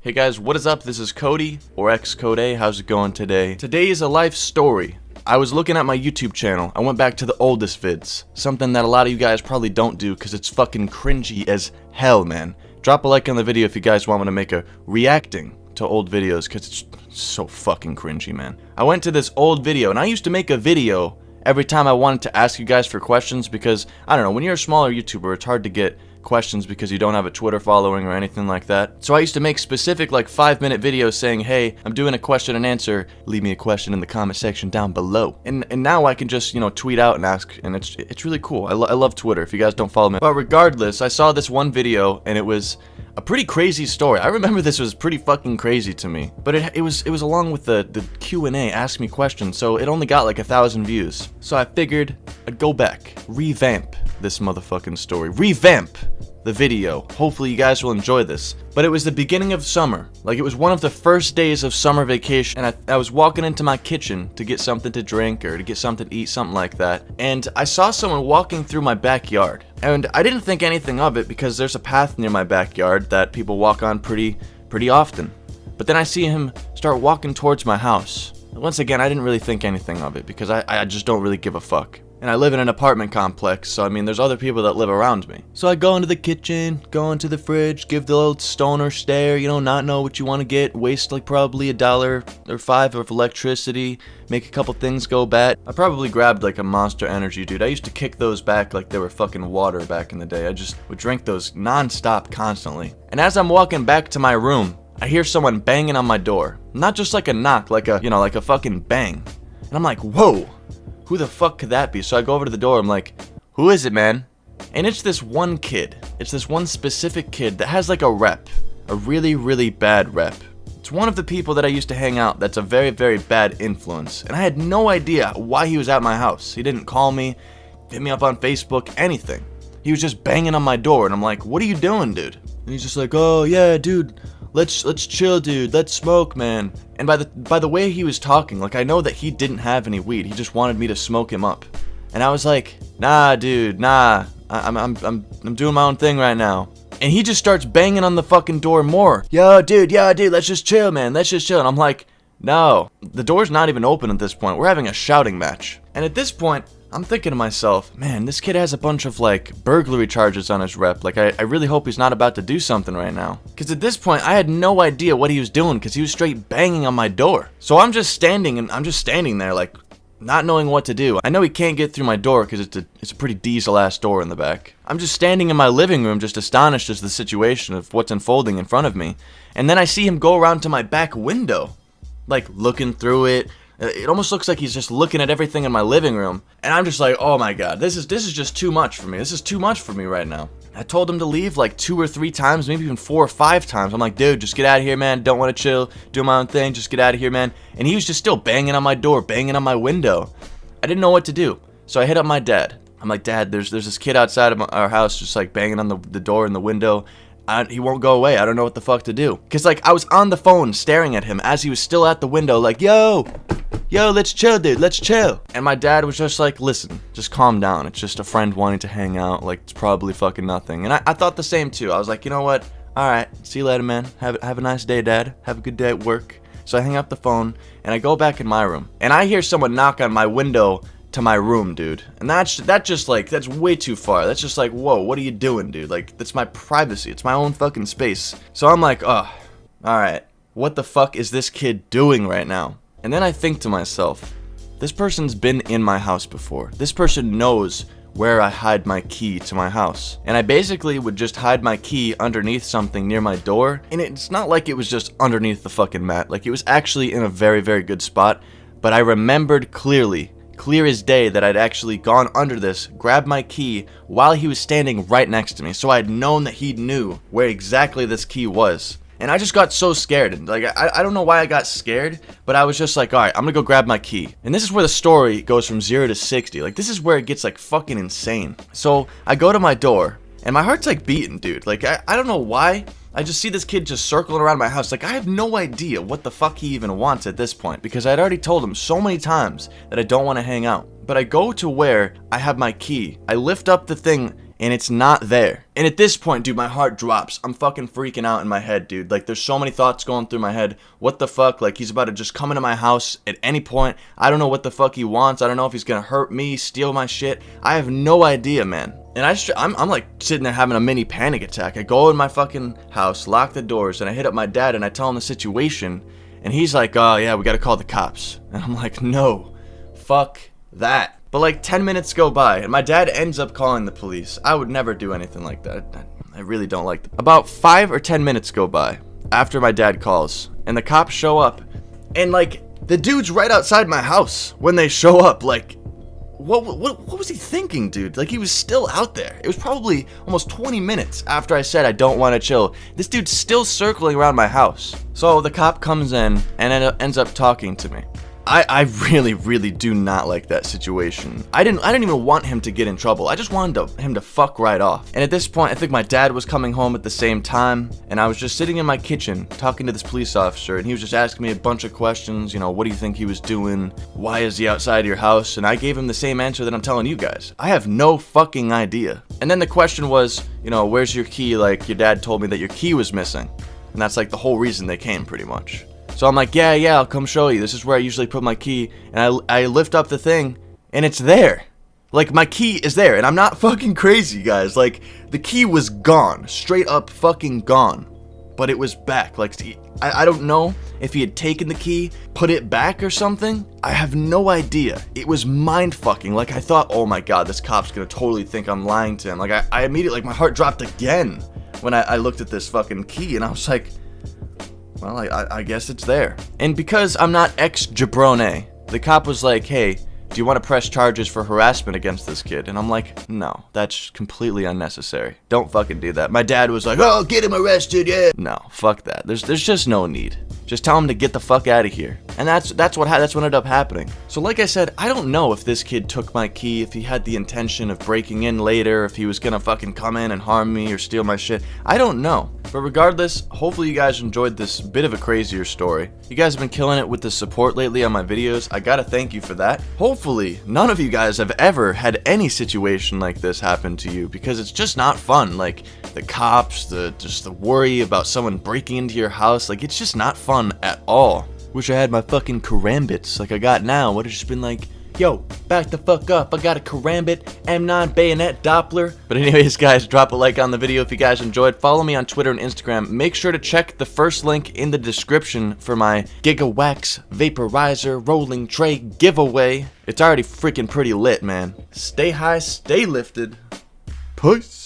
Hey guys, what is up? This is Cody, or xCodeh. How's it going today? Today is a life story. I was looking at my YouTube channel. I went back to the oldest vids. Something that a lot of you guys probably don't do because it's fucking cringy as hell, man. Drop a like on the video if you guys want me to make a reacting to old videos because it's so fucking cringy, man. I went to this old video and I used to make a video every time I wanted to ask you guys for questions because, I don't know, when you're a smaller YouTuber, it's hard to get questions because you don't have a Twitter following or anything like that. So I used to make specific like 5-minute videos saying, hey, I'm doing a question and answer, leave me a question in the comment section down below. And now I can just, tweet out and ask, and it's really cool. I love Twitter if you guys don't follow me. But regardless, I saw this one video and it was a pretty crazy story. I remember this was pretty fucking crazy to me. But it was along with the Q&A, ask me questions, so it only got like 1,000 views. So I figured I'd go back, revamp this motherfucking story, revamp the video. Hopefully you guys will enjoy this. But it was the beginning of summer. Like it was one of the first days of summer vacation, and I was walking into my kitchen to get something to drink or to get something to eat, something like that. And I saw someone walking through my backyard. And I didn't think anything of it because there's a path near my backyard that people walk on pretty often. But then I see him start walking towards my house. Once again, I didn't really think anything of it because I just don't really give a fuck. And I live in an apartment complex, so I mean, there's other people that live around me. So I go into the kitchen, go into the fridge, give the old stoner stare, not know what you want to get, waste like probably $1 or $5 of electricity, make a couple things go bad. I probably grabbed like a Monster Energy, dude. I used to kick those back like they were fucking water back in the day. I just would drink those non-stop constantly. And as I'm walking back to my room, I hear someone banging on my door. Not just like a knock, like a, like a fucking bang. And I'm like, whoa. Who the fuck could that be? So I go over to the door, I'm like, who is it, man? And it's this one kid. It's this one specific kid that has like a rep. A really, really bad rep. It's one of the people that I used to hang out that's a very, very bad influence. And I had no idea why he was at my house. He didn't call me, hit me up on Facebook, anything. He was just banging on my door and I'm like, what are you doing, dude? And he's just like, oh yeah, dude. Let's chill, dude. Let's smoke, man. And by the way he was talking, like I know that he didn't have any weed. He just wanted me to smoke him up. And I was like, nah, dude, nah. I'm doing my own thing right now. And he just starts banging on the fucking door more. Yo, dude, let's just chill, man. Let's just chill. And I'm like, no. The door's not even open at this point. We're having a shouting match. And at this point, I'm thinking to myself, man, this kid has a bunch of like burglary charges on his rep. Like I really hope he's not about to do something right now. Cause at this point I had no idea what he was doing cause he was straight banging on my door. So I'm just standing there like not knowing what to do. I know he can't get through my door cause it's a pretty diesel ass door in the back. I'm just standing in my living room just astonished at the situation of what's unfolding in front of me. And then I see him go around to my back window, like looking through it. It almost looks like he's just looking at everything in my living room. And I'm just like, oh my god, this is just too much for me. This is too much for me right now. I told him to leave like 2 or 3 times, maybe even 4 or 5 times. I'm like, dude, just get out of here, man. Don't want to chill, do my own thing, just get out of here, man. And he was just still banging on my door, banging on my window. I didn't know what to do. So I hit up my dad. I'm like, Dad, there's this kid outside of our house just like banging on the door and the window. He won't go away. I don't know what the fuck to do. Cause like I was on the phone staring at him as he was still at the window like, yo, let's chill, dude, let's chill. And my dad was just like, listen, just calm down. It's just a friend wanting to hang out. Like it's probably fucking nothing. And I thought the same too. I was like, you know what? All right, see you later, man. Have a nice day, Dad. Have a good day at work. So I hang up the phone and I go back in my room and I hear someone knock on my window to my room, dude. And that's way too far. That's just like, whoa, what are you doing, dude? Like, that's my privacy. It's my own fucking space. So I'm like, oh, alright. What the fuck is this kid doing right now? And then I think to myself, this person's been in my house before. This person knows where I hide my key to my house. And I basically would just hide my key underneath something near my door. And it's not like it was just underneath the fucking mat. Like, it was actually in a very, very good spot. But I remembered clear as day, that I'd actually gone under this, grabbed my key while he was standing right next to me. So I had known that he knew where exactly this key was. And I just got so scared. And like, I don't know why I got scared, but I was just like, alright, I'm gonna go grab my key. And this is where the story goes from 0 to 60. Like, this is where it gets like fucking insane. So I go to my door and my heart's like beating, dude. Like, I don't know why. I just see this kid just circling around my house. Like, I have no idea what the fuck he even wants at this point, because I'd already told him so many times that I don't want to hang out. But I go to where I have my key. I lift up the thing and it's not there. And at this point, dude, my heart drops. I'm fucking freaking out in my head, dude. Like, there's so many thoughts going through my head. What the fuck? Like, he's about to just come into my house at any point. I don't know what the fuck he wants. I don't know if he's gonna hurt me, steal my shit. I have no idea, man. And I'm like sitting there having a mini panic attack. I go in my fucking house, lock the doors, and I hit up my dad and I tell him the situation. And he's like, oh yeah, we gotta call the cops. And I'm like, no, fuck that. But like 10 minutes go by and my dad ends up calling the police. I would never do anything like that. I really don't like them. About 5 or 10 minutes go by after my dad calls and the cops show up. And like, the dude's right outside my house when they show up. Like, what was he thinking, dude? Like, he was still out there. It was probably almost 20 minutes after I said I don't want to chill. This dude's still circling around my house. So the cop comes in and ends up talking to me. I really do not like that situation. I didn't even want him to get in trouble. I just wanted him to fuck right off. And at this point, I think my dad was coming home at the same time, and I was just sitting in my kitchen talking to this police officer, and he was just asking me a bunch of questions. You know, what do you think he was doing? Why is he outside your house? And I gave him the same answer that I'm telling you guys. I have no fucking idea. And then the question was, you know, where's your key? Like, your dad told me that your key was missing. And that's like the whole reason they came, pretty much. So I'm like, yeah, I'll come show you. This is where I usually put my key. And I lift up the thing, and it's there. Like, my key is there, and I'm not fucking crazy, guys. Like, the key was gone. Straight up fucking gone. But it was back. Like, I don't know if he had taken the key, put it back or something. I have no idea. It was mind-fucking. Like, I thought, oh my god, this cop's gonna totally think I'm lying to him. Like, I immediately, like, my heart dropped again when I looked at this fucking key, and I was like, well, I guess it's there. And because I'm not ex-jabrone, the cop was like, hey, do you want to press charges for harassment against this kid? And I'm like, no, that's completely unnecessary. Don't fucking do that. My dad was like, oh, get him arrested, yeah. No, fuck that. There's just no need. Just tell him to get the fuck out of here. And that's what ended up happening. So like I said, I don't know if this kid took my key, if he had the intention of breaking in later, if he was gonna fucking come in and harm me or steal my shit. I don't know. But regardless, hopefully you guys enjoyed this bit of a crazier story. You guys have been killing it with the support lately on my videos. I gotta thank you for that. Hopefully, none of you guys have ever had any situation like this happen to you, because it's just not fun. Like, the cops, just the worry about someone breaking into your house, like, it's just not fun at all. Wish I had my fucking karambits like I got now. Would have just been like, yo, back the fuck up, I got a karambit, M9 bayonet Doppler. But anyways, guys, drop a like on the video if you guys enjoyed. Follow me on Twitter and Instagram. Make sure to check the first link in the description for my GigaWax Vaporizer Rolling Tray giveaway. It's already freaking pretty lit, man. Stay high, stay lifted. Peace.